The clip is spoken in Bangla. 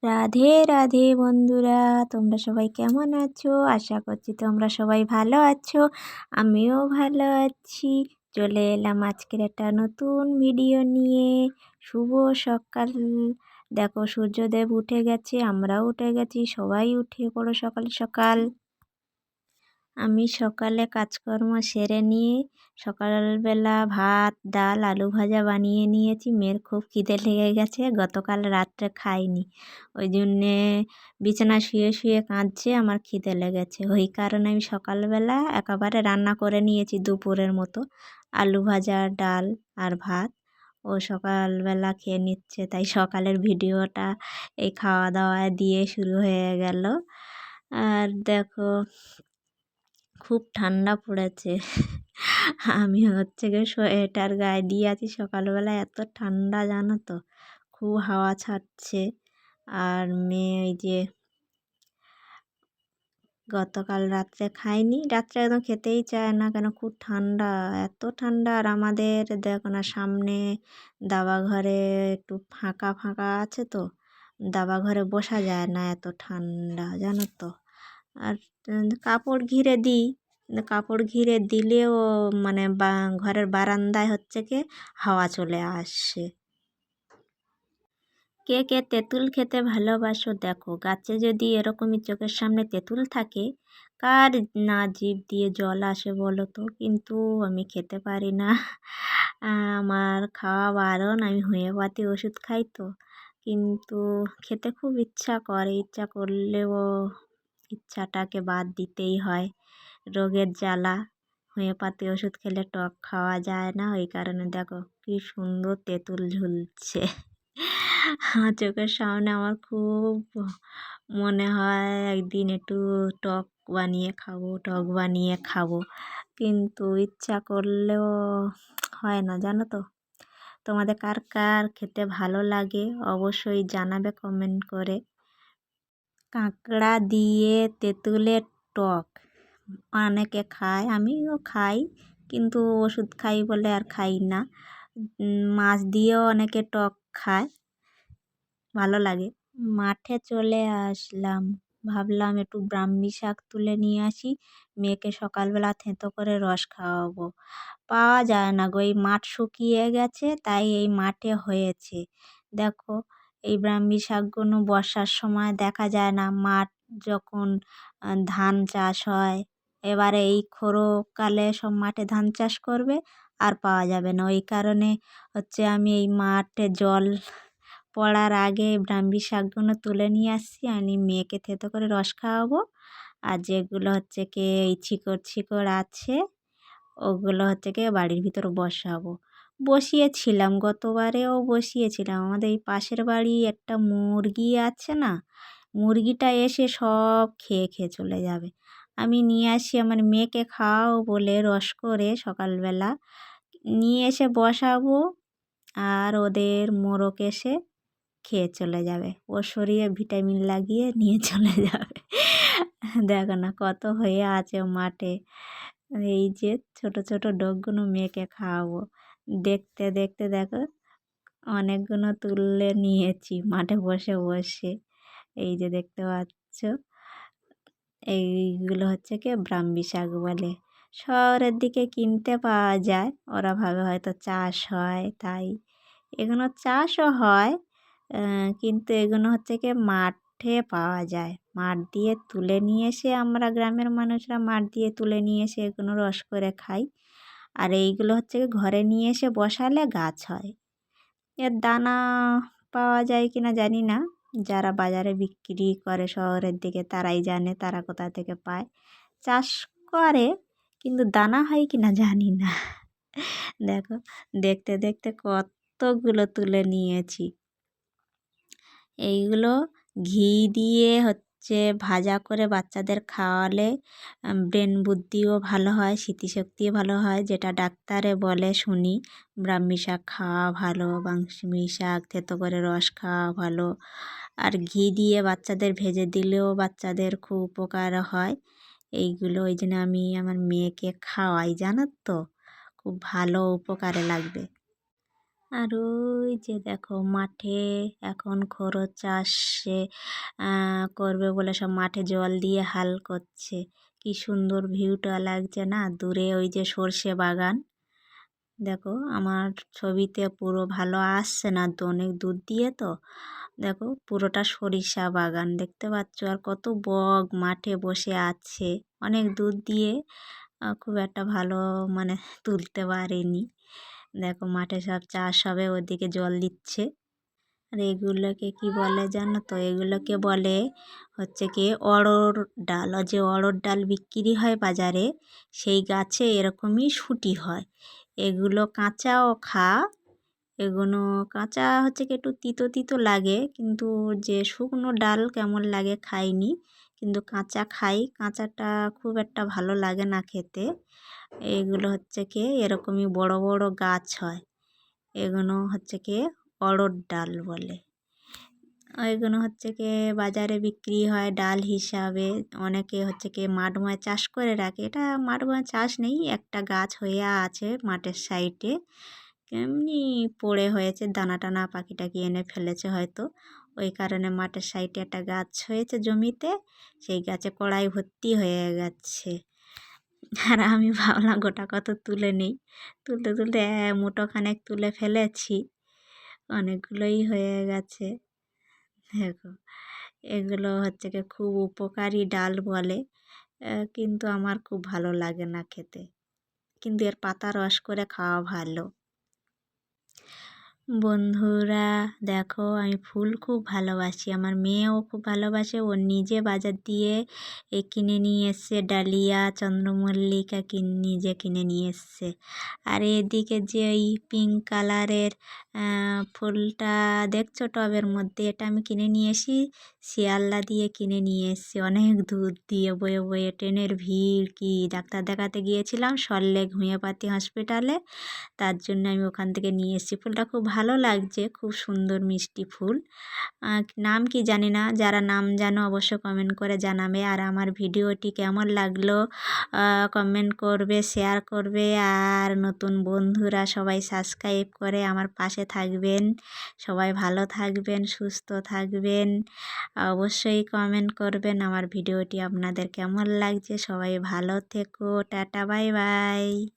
রাধে রাধে বন্ধুরা, তোমরা সবাই কেমন আছো? আশা করছি তোমরা সবাই ভালো আছো। আমিও ভালো আছি। চলে এলাম আজকের একটা নতুন ভিডিও নিয়ে। শুভ সকাল। দেখো সূর্যদেব উঠে গেছে, আমরাও উঠে গেছি, সবাই উঠে পড়ো সকাল সকাল। আমি সকালে কাজকর্ম সেরে নিয়ে সকালবেলা ভাত ডাল আলু ভাজা বানিয়ে নিয়েছি। মেয়ের খুব খিদে লেগে গেছে, গতকাল রাত্রে খাইনি, ওই জন্যে বিছানা শুয়ে শুয়ে কাঁদছে, আমার খিদে লেগেছে। ওই কারণে আমি সকালবেলা একেবারে রান্না করে নিয়েছি দুপুরের মতো, আলু ভাজা ডাল আর ভাত। ও সকালবেলা খেয়ে নিচ্ছে, তাই সকালের ভিডিওটা এই খাওয়া দাওয়া দিয়ে শুরু হয়ে গেল। আর দেখো খুব ঠান্ডা পড়েছে। আমি গিয়ে সোয়েটার গায়ে দিয়ে আছি, সকালবেলা এত ঠান্ডা জানো তো, খুব হাওয়া ছাড়ছে। আর মেয়ে ওই যে গতকাল রাত্রে খাইনি, রাত্রে একদম খেতেই চায় না, কেন খুব ঠান্ডা, এত ঠান্ডা। আর আমাদের দেখো না সামনে দাবা ঘরে একটু ফাঁকা ফাঁকা আছে, তো দাবা ঘরে বসা যায় না, এত ঠান্ডা জানো তো। আর কাপড় ঘিরে দিই, কাপড় ঘিরে দিলেও মানে ঘরের বারান্দায় কি হাওয়া চলে আসে। কে কে তেঁতুল খেতে ভালোবাসো? দেখো গাছে যদি এরকমই চোখের সামনে তেঁতুল থাকে, কার না জিভ দিয়ে জল আসে বলো তো? কিন্তু আমি খেতে পারি না। আমার খাওয়া বারণ, আমি হোমিওপ্যাথি ওষুধ খাই তো। কিন্তু খেতে খুব ইচ্ছা করে, ইচ্ছা করলেও ইচ্ছাটাকে বাদ দিতেই হয়, রোগের জ্বালা। হোমিওপ্যাথি ওষুধ খেলে টক খাওয়া যায় না, ওই কারণে দেখো কি সুন্দর তেঁতুল ঝুলছে চোখের সামনে। আমার খুব মনে হয় একদিন একটু টক টক বানিয়ে খাবো, কিন্তু ইচ্ছা করলেও হয় না জানো তো। তোমাদের কার কার খেতে ভালো লাগে অবশ্যই জানাবে কমেন্ট করে। কাঁকড়া দিয়ে তেঁতুলের টক অনেকে খায়, আমিও খাই, কিন্তু ওষুধ খাই বলে আর খাই না। মাছ দিয়েও অনেকে টক খায়, ভালো লাগে। মাঠে চলে আসলাম, ভাবলাম একটু ব্রাহ্মী শাক তুলে নিয়ে আসি, মেয়েকে সকালবেলা থেঁতো করে রস খাওয়াবো। পাওয়া যায় না গো, এই মাঠ শুকিয়ে গেছে, তাই এই মাঠে হয়েছে। দেখো এই ব্রাহ্মী শাকগুলো বর্ষার সময় দেখা যায় না, মাঠ যখন ধান চাষ হয়, এবারে এই খরকালে সব মাঠে ধান চাষ করবে, আর পাওয়া যাবে না। ওই কারণে আমি এই মাঠে জল পড়ার আগে ব্রাহ্মী শাকগুলো তুলে নিয়ে আসছি, আমি মেয়েকে থেঁতো করে রস খাওয়াবো। আর যেগুলো এই শিকড় শিকড় আছে, ওগুলো বাড়ির ভিতর বসাবো। বসিয়েছিলাম, গতবারেও বসিয়েছিলাম। আমাদের এই পাশের বাড়ি একটা মুরগি আছে না, মুরগিটা এসে সব খেয়ে খেয়ে চলে যাবে। আমি নিয়ে আসি আমার মেয়েকে খাওয়াও বলে রস করে, সকালবেলা নিয়ে এসে বসাবো, আর ওদের মোরগ এসে খেয়ে চলে যাবে, ওর শরীরে ভিটামিন লাগিয়ে নিয়ে চলে যাবে। দেখো না কত হয়ে আছে মাঠে। এই যে ছোট ছোট ডগগুলো মেয়েকে খাওয়াবো, দেখতে দেখতে দেখো অনেকগুলো তুলে নিয়েছি মাঠে বসে বসে। এই যে দেখতে পাচ্ছ, এইগুলো ব্রাহ্মী শাক বলে। শহরের দিকে কিনতে পাওয়া যায়, ওরা ভাবে হয়তো চাষ হয়, তাই এগুলো চাষও হয়, কিন্তু এগুলো মাঠে পাওয়া যায়। মাঠ দিয়ে তুলে নিয়ে এসে আমরা গ্রামের মানুষরা মাঠ দিয়ে তুলে নিয়ে এসে এগুলো রস করে খাই। আর এইগুলো ঘরে নিয়ে এসে বসালে গাছ হয়। এর দানা পাওয়া যায় কি না জানি না, যারা বাজারে বিক্রি করে শহরের দিকে তারাই জানে, তারা কোথা থেকে পায়। চাষ করে, কিন্তু দানা হয় কি না জানি না। দেখো দেখতে দেখতে কতগুলো তুলে নিয়েছি। এইগুলো ঘি দিয়ে ভাজা করে বাচ্চাদের খাওয়ালে ব্রেন বুদ্ধিও ভালো হয়, স্মৃতিশক্তিও ভালো হয়, যেটা ডাক্তারে বলে শুনি। ব্রাহ্মী শাক খাওয়া ভালো, ব্রাহ্মী শাক থেঁতো করে রস খাওয়া ভালো। আর ঘি দিয়ে বাচ্চাদের ভেজে দিলেও বাচ্চাদের খুব উপকার হয়। এইগুলো ওই জন্য আমি আমার মেয়েকে খাওয়াই, জানো তো, খুব ভালো উপকারে লাগবে। আর ওই যে দেখো মাঠে এখন খড় চাষ করবে বলে সব মাঠে জল দিয়ে হাল করছে। কি সুন্দর ভিউটা লাগছে না, দূরে ওই যে সর্ষে বাগান। দেখো আমার ছবিতে পুরো ভালো আসছে না তো, অনেক দূর দিয়ে তো। দেখো পুরোটা সরিষা বাগান দেখতে পাচ্ছ, আর কত বক মাঠে বসে আছে। অনেক দূর দিয়ে খুব একটা ভালো মানে তুলতে পারিনি। দেখো মাঠে সব চাষ হবে, ওদিকে জল দিচ্ছে। আর এগুলোকে কি বলে জানো তো, এগুলোকে বলে হচ্ছে কি অড়হর ডাল। যে অড়হর ডাল বিক্রি হয় বাজারে, সেই গাছে এরকমই শুঁটি হয়। এগুলো কাঁচাও এগুলো কাঁচা হচ্ছে কি একটু তিতো তিতো লাগে, কিন্তু যে শুকনো ডাল কেমন লাগে খাইনি, কিন্তু কাঁচা খাই। কাঁচাটা খুব একটা ভালো লাগে না খেতে। এগুলো হচ্ছে কি এরকমই বড় বড় গাছ হয়, এগুলো হচ্ছে কি অড়হর ডাল বলে। এগুলো হচ্ছে কি বাজারে বিক্রি হয় ডাল হিসাবে। অনেকে হচ্ছে কি মাঠময় চাষ করে রাখে, এটা মাঠময় চাষ নেই, একটা গাছ হয়ে আছে মাঠের সাইডে, এমনি পড়ে হয়েছে, দানা টানা পাখি টাকি এনে ফেলেছে হয়তো, ওই কারণে মাঠের সাইডে একটা গাছ হয়েছে জমিতে, সেই গাছে কড়াই ভর্তি হয়ে গেছে। আর আমি ভাবলাম গোটা কত তুলে নেই, তুলতে তুলতে মুঠোখানেক তুলে ফেলেছি, অনেকগুলোই হয়ে গেছে। দেখো এগুলো হচ্ছে কি খুব উপকারী ডাল বলে, কিন্তু আমার খুব ভালো লাগে না খেতে, কিন্তু এর পাতা রস করে খাওয়া ভালো। বন্ধুরা দেখো আমি ফুল খুব ভালোবাসি, আমার মেয়েও খুব ভালোবাসে, ও নিজে বাজার দিয়ে কিনে নিয়ে এসছে ডালিয়া চন্দ্রমল্লিকা নিজে কিনে নিয়ে এসছে। আর এদিকে যে এই পিঙ্ক কালারের ফুলটা দেখছো টবের মধ্যে, এটা আমি কিনে নিয়ে এসি শিয়ালদা দিয়ে কিনে নিয়ে এসছি, অনেক দূর দিয়ে বয়ে বয়ে, ট্রেনের ভিড় কি, ডাক্তার দেখাতে গিয়েছিলাম সল্টলেক হোমিওপ্যাথি হসপিটালে, তার জন্য আমি ওখান থেকে নিয়ে এসেছি। ফুলটা খুব ভালো লাগছে, খুব সুন্দর মিষ্টি ফুল। নাম কি জানি না, যারা নাম জানো অবশ্য কমেন্ট করে জানাবে। আর আমার ভিডিওটি কেমন লাগলো কমেন্ট করবে, শেয়ার করবে, আর নতুন বন্ধুরা সবাই সাবস্ক্রাইব করে আমার পাশে থাকবেন। সবাই ভালো থাকবেন, সুস্থ থাকবেন, অবশ্যই কমেন্ট করবেন আমার ভিডিওটি আপনাদের কেমন লাগছে। সবাই ভালো থেকো, টাটা বাই বাই।